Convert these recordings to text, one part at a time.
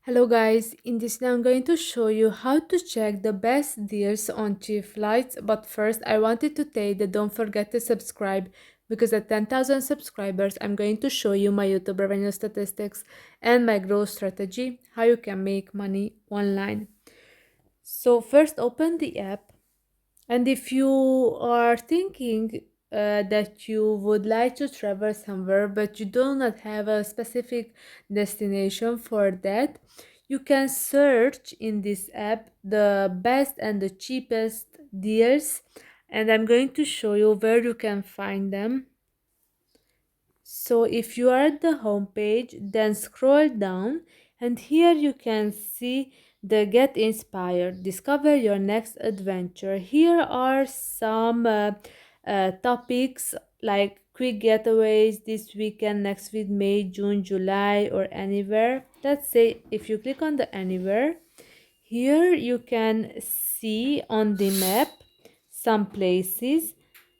Hello guys, in this video I'm going to show you how to check the best deals on Cheapflights, but first I wanted to tell you that don't forget to subscribe because at 10,000 subscribers I'm going to show you my YouTube revenue statistics and my growth strategy, how you can make money online. So first open the app, and if you are thinking that you would like to travel somewhere but you do not have a specific destination for that, you can search in this app the best and the cheapest deals, and I'm going to show you where you can find them. So if you are at the home page, then scroll down, and here you can see the Get Inspired, discover your next adventure. Here are some topics like quick getaways this weekend, next week, May, June, July, or anywhere. Let's say if you click on the anywhere, here you can see on the map some places.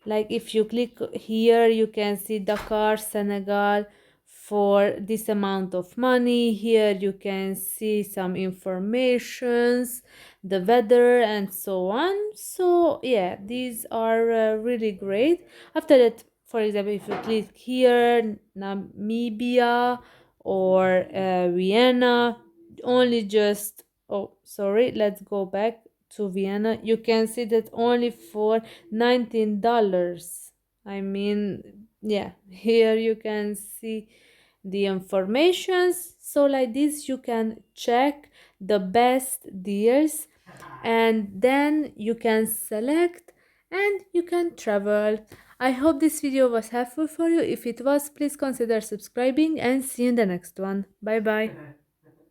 Like if you click here, you can see Dakar, Senegal for this amount of money. Here you can see some informations, the weather, and so on. So yeah, these are really great. After that, for example, if you click here, Namibia or Vienna, only just, oh sorry, let's go back to Vienna. You can see that only for $19. I mean, yeah, here you can see the informations. So like this you can check the best deals, and then you can select and you can travel. I hope this video was helpful for you. If it was, please consider subscribing, and see you in the next one. Bye bye.